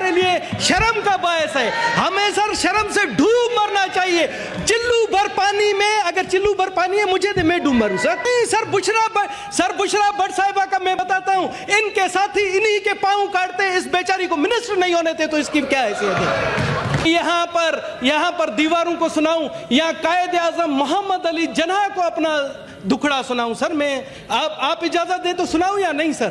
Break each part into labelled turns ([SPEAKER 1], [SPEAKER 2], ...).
[SPEAKER 1] ہمارے لیے شرم کا باعث ہے. ہمیں سر شرم سے ڈوب مرنا چاہیے. چلو بھر پانی میں اگر چلو بھر پانی ہے مجھے دے میں ڈوب مروں سر. نہیں سر بشرا بٹ صاحبہ کا میں بتاتا ہوں, ان کے ساتھی انہی کے پاؤں کاٹتے, اس بیچاری کو منسٹر نہیں ہونے تھے تو اس کی کیا حیثیت ہے. یہاں پر دیواروں کو سناؤں یا قائد اعظم محمد علی جناح کو اپنا دکھڑا سناؤں سر. میں آپ اجازت دیں تو سناؤں یا نہیں سر؟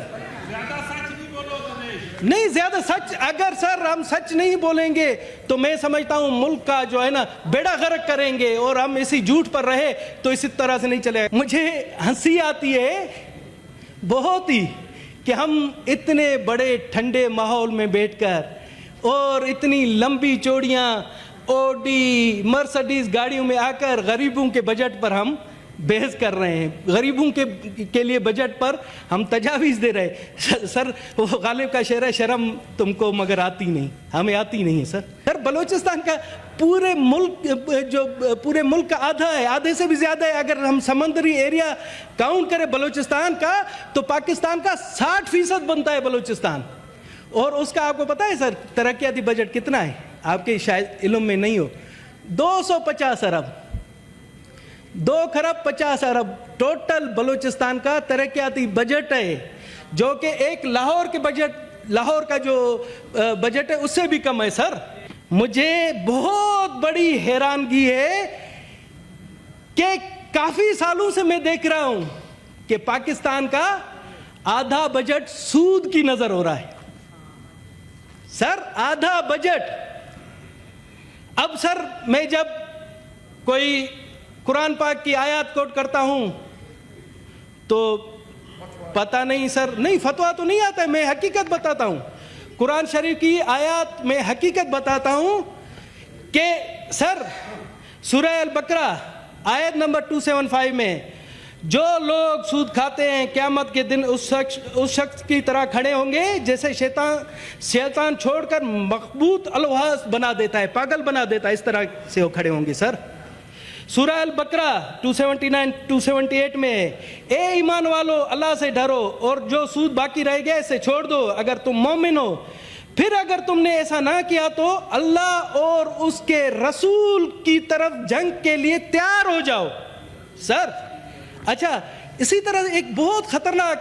[SPEAKER 1] نہیں زیادہ سچ, اگر سر ہم سچ نہیں بولیں گے تو میں سمجھتا ہوں ملک کا جو ہے نا بیڑا غرق کریں گے, اور ہم اسی جھوٹ پر رہے تو اسی طرح سے نہیں چلے. مجھے ہنسی آتی ہے بہت ہی کہ ہم اتنے بڑے ٹھنڈے ماحول میں بیٹھ کر اور اتنی لمبی چوڑیاں اوڈی مرسڈیز گاڑیوں میں آ کر غریبوں کے بجٹ پر ہم بحث کر رہے ہیں, غریبوں کے لیے بجٹ پر ہم تجاویز دے رہے ہیں. سر وہ غالب کا شعر ہے, شرم تم کو مگر آتی نہیں, ہمیں آتی نہیں ہے سر. سر بلوچستان کا پورے ملک کا آدھا ہے, آدھے سے بھی زیادہ ہے. اگر ہم سمندری ایریا کاؤنٹ کریں بلوچستان کا تو پاکستان کا 60% بنتا ہے بلوچستان. اور اس کا آپ کو پتا ہے سر ترقیاتی بجٹ کتنا ہے؟ آپ کے شاید علم میں نہیں ہو. 250 ارب 2 خرب 50 ارب ٹوٹل بلوچستان کا ترقیاتی بجٹ ہے, جو کہ ایک لاہور کا جو بجٹ ہے اس سے بھی کم ہے سر. مجھے بہت بڑی حیرانگی ہے کہ کافی سالوں سے میں دیکھ رہا ہوں کہ پاکستان کا آدھا بجٹ سود کی نظر ہو رہا ہے سر, آدھا بجٹ. اب سر میں جب کوئی قرآن پاک کی آیات کوٹ کرتا ہوں تو پتہ نہیں سر, نہیں فتویٰ تو نہیں آتا ہے, میں حقیقت بتاتا ہوں. قرآن شریف کی آیات میں حقیقت بتاتا ہوں کہ سر سورہ البقرہ آیت نمبر 275 میں جو لوگ سود کھاتے ہیں قیامت کے دن اس شخص کی طرح کھڑے ہوں گے جیسے شیطان چھوڑ کر مخبوط الواس بنا دیتا ہے, پاگل بنا دیتا ہے, اس طرح سے وہ کھڑے ہوں گے سر. سورہ البقرہ 278 میں اے ایمان والو اللہ سے ڈرو اور جو سود باقی رہ گیا اسے چھوڑ دو اگر تم مومن ہو. پھر اگر تم نے ایسا نہ کیا تو اللہ اور اس کے رسول کی طرف جنگ کے لیے تیار ہو جاؤ سر. اچھا اسی طرح ایک بہت خطرناک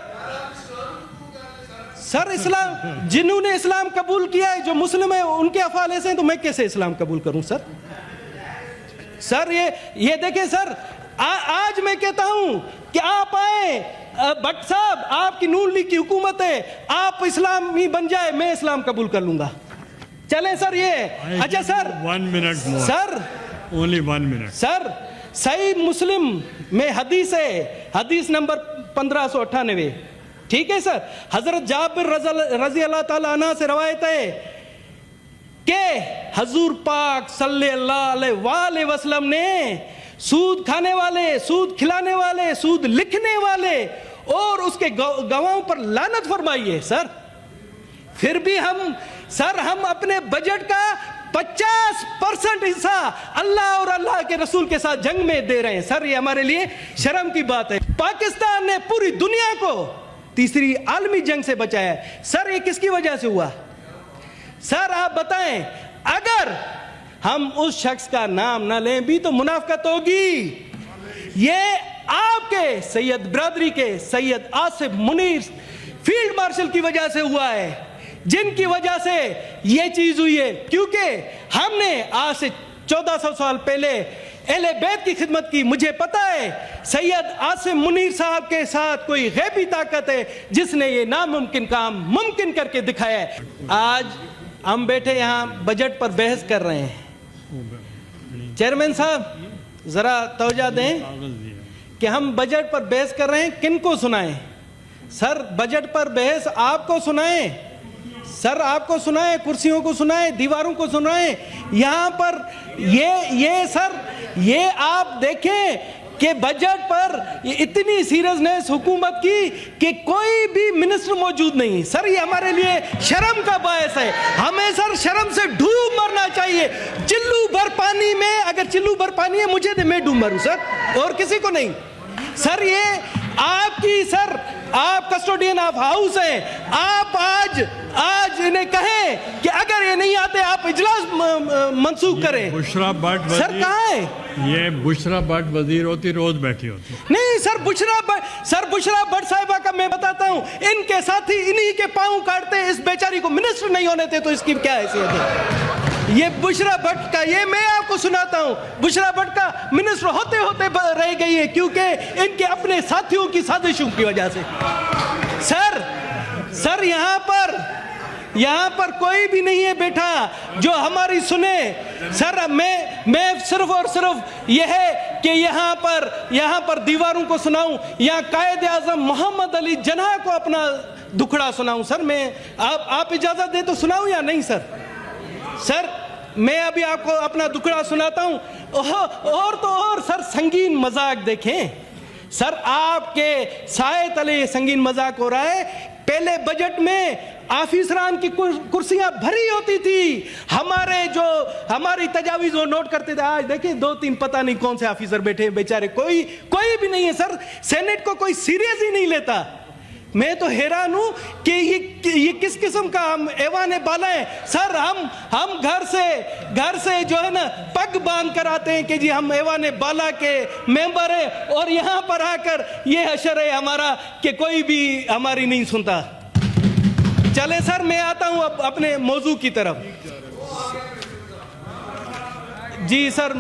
[SPEAKER 1] سر, اسلام جنہوں نے اسلام قبول کیا ہے جو مسلم ہیں ان کے افعال ایسے ہیں تو میں کیسے اسلام قبول کروں سر؟ سر یہ دیکھیں سر, آج میں کہتا ہوں کہ آپ آئیں بٹ صاحب, آپ کی نون لیگ کی حکومت ہے, آپ اسلامی بن جائے, میں اسلام قبول کر لوں گا. چلیں سر یہ اچھا سر
[SPEAKER 2] 1 minute more.
[SPEAKER 1] سر
[SPEAKER 2] only 1 minute.
[SPEAKER 1] سر صحیح مسلم میں حدیث ہے, حدیث نمبر 1598, ٹھیک ہے سر. حضرت جابر رضی اللہ تعالیٰ عنہ سے روایت ہے کہ حضور پاک صلی اللہ علیہ وآلہ وسلم نے سود کھانے والے, سود کھلانے والے, سود لکھنے والے اور اس کے گواہوں پر لعنت فرمائی ہے سر. پھر بھی ہم اپنے بجٹ کا 50% حصہ اللہ اور اللہ کے رسول کے ساتھ جنگ میں دے رہے ہیں سر. یہ ہمارے لیے شرم کی بات ہے. پاکستان نے پوری دنیا کو تیسری عالمی جنگ سے بچایا ہے سر. یہ کس کی وجہ سے ہوا سر؟ آپ بتائیں. اگر ہم اس شخص کا نام نہ لیں بھی تو منافقت ہوگی. یہ آپ کے سید برادری کے سید آصف منیر فیلڈ مارشل کی وجہ سے ہوا ہے, جن کی وجہ سے یہ چیز ہوئی ہے. کیونکہ ہم نے آج سے 1400 سال پہلے اہل بیت کی خدمت کی. مجھے پتا ہے سید آصف منیر صاحب کے ساتھ کوئی غیبی طاقت ہے جس نے یہ ناممکن کام ممکن کر کے دکھایا ہے. آج ہم بیٹھے یہاں بجٹ پر بحث کر رہے ہیں. چیئرمین صاحب ذرا توجہ دیں کہ ہم بجٹ پر بحث کر رہے ہیں, کن کو سنائیں سر؟ بجٹ پر بحث آپ کو سنائیں سر, آپ کو سنائیں, کرسیوں کو سنائیں, دیواروں کو سنائیں. یہاں پر یہ سر یہ آپ دیکھیں کہ بجٹ پر اتنی سیریسنس حکومت کی کہ کوئی بھی منسٹر موجود نہیں سر. یہ ہمارے لیے شرم کا باعث ہے. ہمیں سر شرم سے ڈوب مرنا چاہیے. چلو بھر پانی میں اگر چلو بھر پانی ہے مجھے دے میں ڈوب مروں سر, اور کسی کو نہیں سر. یہ آپ کی سر, آپ کسٹوڈین آف ہاؤس ہیں. آپ آج انہیں کہیں کہ اگر چاہتے آپ اجلاس منسوخ کریں.
[SPEAKER 2] بشرا بٹ
[SPEAKER 1] سر
[SPEAKER 2] وزیر
[SPEAKER 1] کہاں ہے؟
[SPEAKER 2] یہ بشرا بٹ وزیر ہوتی روز بیٹھی ہوتی.
[SPEAKER 1] نہیں سر بشرا بٹ صاحبہ کا میں بتاتا ہوں, ان کے ساتھی انہی کے پاؤں کاٹتے, اس بیچاری کو منسٹر نہیں ہونے تھے تو اس کی کیا حیثیت ہے؟ یہ بشرا بٹ کا, یہ میں آپ کو سناتا ہوں, بشرا بٹ کا منسٹر ہوتے ہوتے رہ گئی ہے کیونکہ ان کے اپنے ساتھیوں کی سازشوں کی وجہ سے. سر یہاں پر کوئی بھی نہیں ہے بیٹھا جو ہماری سنے. سر میں صرف اور صرف یہ ہے کہ یہاں پر دیواروں کو سناؤں یا قائد اعظم محمد علی جناح کو اپنا دکھڑا سناؤں. سر میں آپ اجازت دیں تو سناؤں یا نہیں سر میں ابھی آپ کو اپنا دکھڑا سناتا ہوں. اور تو اور سر سنگین مذاق دیکھیں. سر آپ کے سائے تلے سنگین مذاق ہو رہا ہے. پہلے بجٹ میں آفیسران کی کرسیاں بھری ہوتی تھی, ہماری تجاویز وہ نوٹ کرتے تھے. آج دیکھیں 2-3 پتہ نہیں کون سے آفیسر بیٹھے ہیں بیچارے, کوئی بھی نہیں ہے. سر سینٹ کو کوئی سیریس ہی نہیں لیتا. میں تو حیران ہوں کہ یہ کس قسم کا ہم ایوان بالا ہیں. سر ہم گھر سے جو ہے نا پگ باندھ کر آتے ہیں کہ جی ہم ایوان بالا کے ممبر ہیں, اور یہاں پر آ کر یہ حشر ہے ہمارا کہ کوئی بھی ہماری نہیں سنتا. چلے سر میں آتا ہوں اب اپنے موضوع کی طرف. جی سر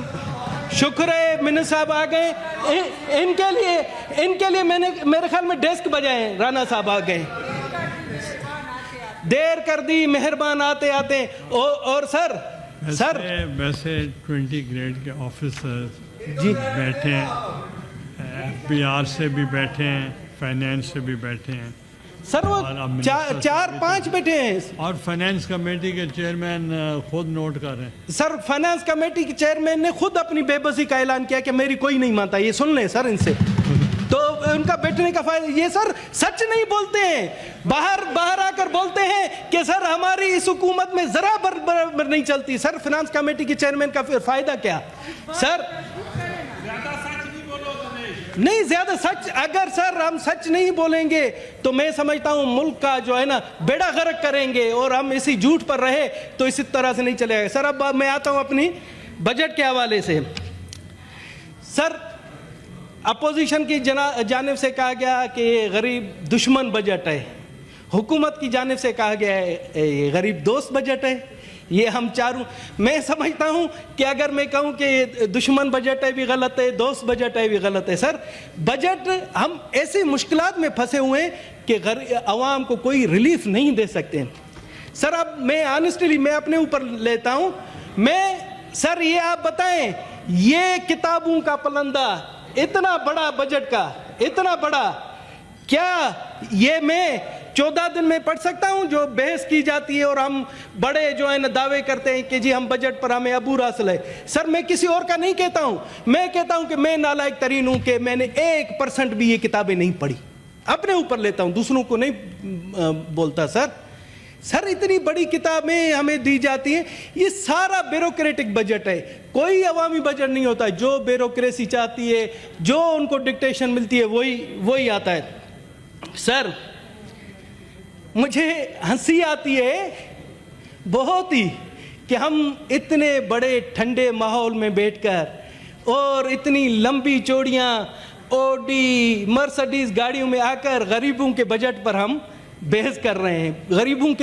[SPEAKER 1] شکر ہے منسٹر صاحب آ گئے. ان کے لیے میں نے میرے خیال میں ڈیسک بجائے. رانا صاحب آ گئے, دیر کر دی, مہربان آتے. اور سر
[SPEAKER 2] ویسے 20 گریڈ کے آفیسر
[SPEAKER 1] جی
[SPEAKER 2] بیٹھے ہیں, FBR سے بھی بیٹھے ہیں, فائنینس سے بھی بیٹھے ہیں.
[SPEAKER 1] سر وہ 4-5 بیٹھے ہیں.
[SPEAKER 2] اور فائنینس کمیٹی کے چیئرمین خود نوٹ کر رہے ہیں.
[SPEAKER 1] سر فائنانس کمیٹی کے چیئرمین نے خود اپنی بے بسی کا اعلان کیا کہ میری کوئی نہیں مانتا. یہ سن لیں سر ان سے, تو ان کا بیٹھنے کا فائدہ. یہ سر سچ نہیں بولتے ہیں, باہر آ کر بولتے ہیں کہ سر ہماری اس حکومت میں ذرا برابر نہیں چلتی. سر فائنانس کمیٹی کے چیئرمین کا فائدہ کیا سر؟ نہیں زیادہ سچ, اگر سر ہم سچ نہیں بولیں گے تو میں سمجھتا ہوں ملک کا جو ہے نا بیڑا غرق کریں گے, اور ہم اسی جھوٹ پر رہے تو اسی طرح سے نہیں چلے گا. سر اب میں آتا ہوں اپنی بجٹ کے حوالے سے. سر اپوزیشن کی جانب سے کہا گیا کہ یہ غریب دشمن بجٹ ہے, حکومت کی جانب سے کہا گیا ہے یہ غریب دوست بجٹ ہے. یہ ہم چاروں, میں سمجھتا ہوں کہ اگر میں کہوں کہ یہ دشمن بجٹ ہے بھی غلط ہے, دوست بجٹ ہے بھی غلط ہے. سر بجٹ ہم ایسی مشکلات میں پھنسے ہوئے ہیں کہ عوام کو کوئی ریلیف نہیں دے سکتے. سر اب میں آنیسٹلی میں اپنے اوپر لیتا ہوں. سر یہ آپ بتائیں, یہ کتابوں کا پلندہ اتنا بڑا بجٹ کا, اتنا بڑا, کیا یہ میں 14 دن میں پڑھ سکتا ہوں جو بحث کی جاتی ہے اور ہم بڑے جو ہے نا دعوے کرتے ہیں کہ جی ہم بجٹ پر ہمیں عبور حاصل ہے. سر میں کسی اور کا نہیں کہتا ہوں, میں کہتا ہوں کہ میں نالائق ترین ہوں کہ میں نے 1% بھی یہ کتابیں نہیں پڑھی. اپنے اوپر لیتا ہوں, دوسروں کو نہیں بولتا. سر اتنی بڑی کتابیں ہمیں دی جاتی ہیں. یہ سارا بیوروکریٹک بجٹ ہے, کوئی عوامی بجٹ نہیں ہوتا. جو بیوروکریسی چاہتی ہے, جو ان کو ڈکٹیشن ملتی ہے وہی آتا ہے. سر مجھے ہنسی آتی ہے بہت ہی کہ ہم اتنے بڑے ٹھنڈے ماحول میں بیٹھ کر اور اتنی لمبی چوڑیاں اوڈی مرسڈیز گاڑیوں میں آ کر غریبوں کے بجٹ پر ہم بحث کر رہے ہیں, غریبوں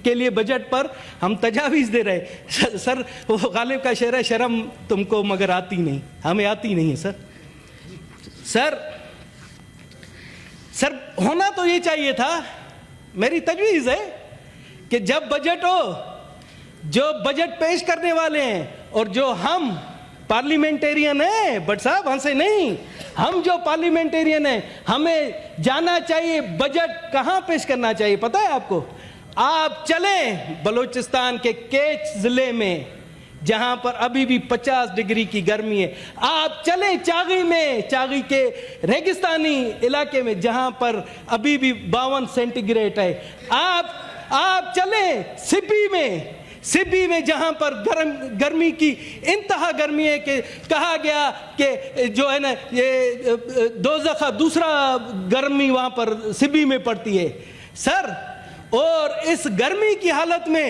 [SPEAKER 1] کے لیے بجٹ پر ہم تجاویز دے رہے ہیں. سر وہ غالب کا شعر ہے, شرم تم کو مگر آتی نہیں, ہمیں آتی نہیں ہے. سر ہونا تو یہ چاہیے تھا, میری تجویز ہے کہ جب بجٹ ہو, جو بجٹ پیش کرنے والے ہیں اور جو ہم پارلیمنٹیرین ہیں, بٹ صاحب ہنسے نہیں, ہم جو پارلیمنٹیرین ہیں ہمیں جانا چاہیے بجٹ کہاں پیش کرنا چاہیے. پتہ ہے آپ کو, آپ چلیں بلوچستان کے کیچ ضلع میں جہاں پر ابھی بھی 50 ڈگری کی گرمی ہے, آپ چلیں چاغی میں, چاغی کے ریگستانی علاقے میں جہاں پر ابھی بھی 52 سینٹی گریڈ ہے, آپ چلیں سبی میں جہاں پر گرمی کی انتہا گرمی ہے کہ کہا گیا کہ جو ہے نا یہ دوزخ دوسرا گرمی وہاں پر سبی میں پڑتی ہے. سر اور اس گرمی کی حالت میں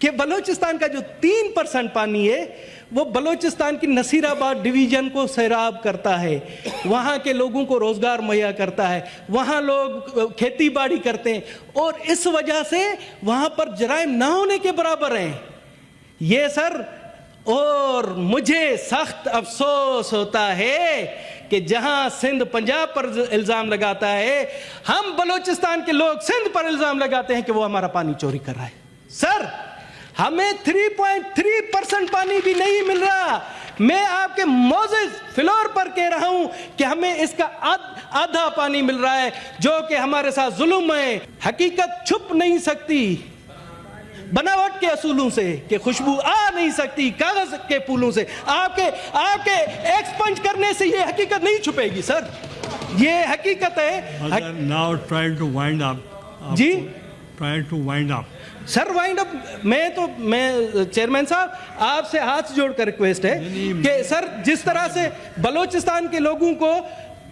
[SPEAKER 1] کہ بلوچستان کا جو 3% پانی ہے وہ بلوچستان کی نصیر آباد ڈویژن کو سیراب کرتا ہے، وہاں کے لوگوں کو روزگار مہیا کرتا ہے، وہاں لوگ کھیتی باڑی کرتے ہیں، اور اس وجہ سے وہاں پر جرائم نہ ہونے کے برابر ہیں یہ سر. اور مجھے سخت افسوس ہوتا ہے کہ جہاں سندھ پنجاب پر الزام لگاتا ہے، ہم بلوچستان کے لوگ سندھ پر الزام لگاتے ہیں کہ وہ ہمارا پانی چوری کر رہا ہے. سر ہمیں 3.3% پانی بھی نہیں مل رہا. میں آپ کے معزز فلور پر کہہ رہا ہوں کہ ہمیں اس کا آدھا پانی مل رہا ہے، جو کہ ہمارے ساتھ ظلم ہے. حقیقت چھپ نہیں سکتی بناوٹ کے اصولوں سے، کہ خوشبو آ نہیں سکتی کاغذ کے پھولوں سے. آپ کے ایکسپنج کرنے سے یہ حقیقت نہیں چھپے گی سر، یہ حقیقت ہے.
[SPEAKER 2] Now trying to wind up.
[SPEAKER 1] G
[SPEAKER 2] Trying to wind up.
[SPEAKER 1] سر وائنڈ اپ میں چیئرمین صاحب آپ سے ہاتھ جوڑ کر ریکویسٹ ہے کہ سر جس طرح سے بلوچستان کے لوگوں کو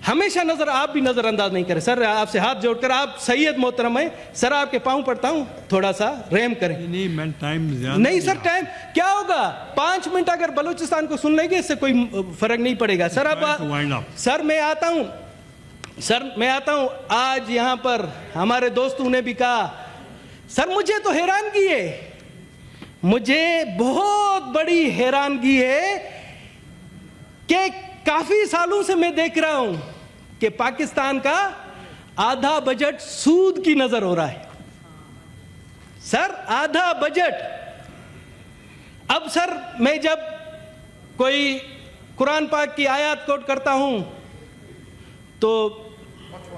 [SPEAKER 1] ہمیشہ آپ بھی نظر انداز نہیں کریں. سر آپ سے ہاتھ جوڑ کر، آپ سید محترم ہیں سر، آپ کے پاؤں پڑتا ہوں، تھوڑا سا رحم کریں. نہیں سر ٹائم کیا ہوگا، 5 منٹ اگر بلوچستان کو سن لیں گے اس سے کوئی فرق نہیں پڑے گا. سر اب سر میں آتا ہوں آج یہاں پر ہمارے دوستوں نے بھی کہا، سر مجھے تو حیرانگی ہے، مجھے بہت بڑی حیرانگی ہے کہ کافی سالوں سے میں دیکھ رہا ہوں کہ پاکستان کا آدھا بجٹ سود کی نظر ہو رہا ہے. سر آدھا بجٹ. اب سر میں جب کوئی قرآن پاک کی آیات کوٹ کرتا ہوں تو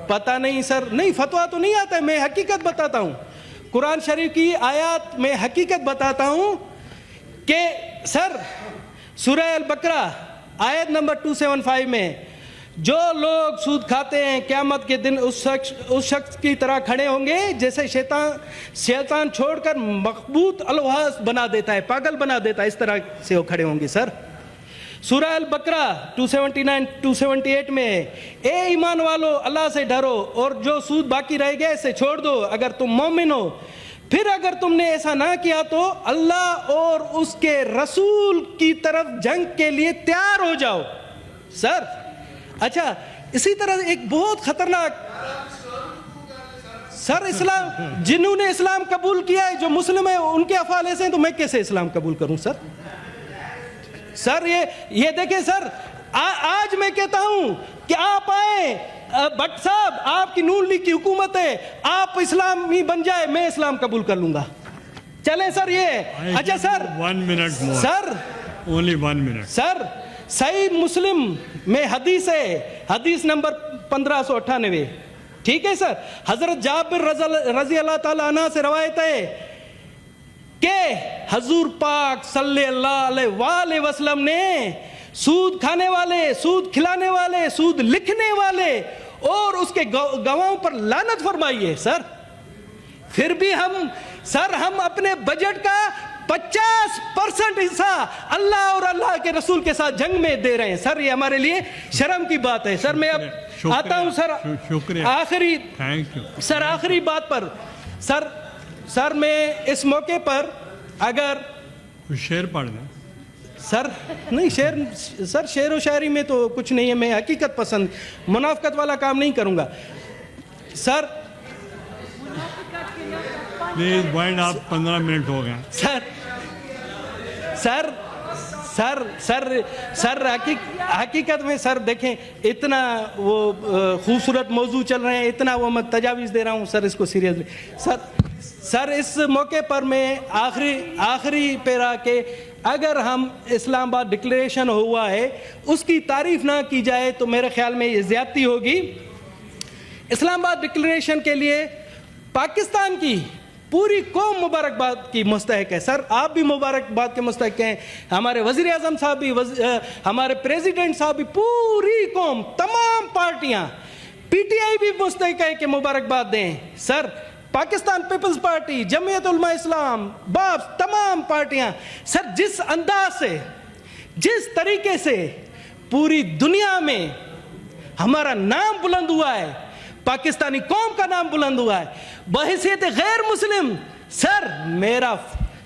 [SPEAKER 1] پتہ نہیں سر، نہیں فتویٰ تو نہیں آتا ہے، میں حقیقت بتاتا ہوں. قرآن شریف کی آیات میں حقیقت بتاتا ہوں کہ سر سورہ البقرہ آیت نمبر 275 میں جو لوگ سود کھاتے ہیں قیامت کے دن اس شخص کی طرح کھڑے ہوں گے جیسے شیطان چھوڑ کر مخبوط الواس بنا دیتا ہے، پاگل بنا دیتا ہے، اس طرح سے وہ کھڑے ہوں گے. سر سورہ البقرہ 278 میں اے ایمان والو اللہ سے ڈرو اور جو سود باقی رہ گیا اسے چھوڑ دو اگر تم مومن ہو، پھر اگر تم نے ایسا نہ کیا تو اللہ اور اس کے رسول کی طرف جنگ کے لیے تیار ہو جاؤ. سر اچھا اسی طرح ایک بہت خطرناک سر اسلام، جنہوں نے اسلام قبول کیا ہے جو مسلم ہیں ان کے افعال ایسے ہیں تو میں کیسے اسلام قبول کروں سر؟ سر یہ دیکھیں سر، آج میں کہتا ہوں کہ آپ آئیں بٹ صاحب، آپ کی نون لیگ کی حکومت ہے، آپ اسلامی بن جائے، میں اسلام قبول کر لوں گا. چلیں سر یہ اچھا سر
[SPEAKER 2] 1 minute more.
[SPEAKER 1] سر
[SPEAKER 2] Only 1 minute.
[SPEAKER 1] سر صحیح مسلم میں حدیث ہے، حدیث نمبر 1598. ٹھیک ہے سر، حضرت جابر رضی اللہ تعالیٰ عنہ سے روایت ہے کہ حضور پاک صلی اللہ علیہ وآلہ وسلم نے سود کھانے والے، سود کھلانے والے، سود لکھنے والے اور اس کے گواہوں پر لعنت فرمائی ہے. سر پھر بھی ہم اپنے بجٹ کا 50% حصہ اللہ اور اللہ کے رسول کے ساتھ جنگ میں دے رہے ہیں. سر یہ ہمارے لیے شرم کی بات ہے. سر میں اب آتا ہوں سر آخری بات پر. سر میں اس موقع پر اگر
[SPEAKER 2] شعر پڑھ دیں
[SPEAKER 1] سر، نہیں شعر و شاعری میں تو کچھ نہیں ہے، میں حقیقت پسند، منافقت والا کام نہیں کروں گا. سر
[SPEAKER 2] پلیز وائنڈ اپ، 15 منٹ ہو گئے.
[SPEAKER 1] سر حقیقت میں سر دیکھیں اتنا وہ خوبصورت موضوع چل رہے ہیں، اتنا وہ میں تجاویز دے رہا ہوں سر، اس کو سیریسلی سر اس موقع پر میں آخری پیرا کہ اگر ہم اسلام آباد ڈکلیریشن ہوا ہے اس کی تعریف نہ کی جائے تو میرے خیال میں یہ زیادتی ہوگی. اسلام آباد ڈکلیریشن کے لیے پاکستان کی پوری قوم مبارکباد کی مستحق ہے. سر آپ بھی مبارکباد کے مستحق ہیں، ہمارے وزیر اعظم صاحب بھی، ہمارے پریزیڈنٹ صاحب بھی، پوری قوم، تمام پارٹیاں، پی ٹی آئی بھی مستحق ہے کہ مبارکباد دیں. سر پاکستان پیپلز پارٹی، جمعیت علماء اسلام، باپ، تمام پارٹیاں. سر جس انداز سے، جس طریقے سے پوری دنیا میں ہمارا نام بلند ہوا ہے، پاکستانی قوم کا نام بلند ہوا ہے بحیثیت غیر مسلم، سر میرا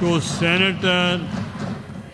[SPEAKER 2] to Senator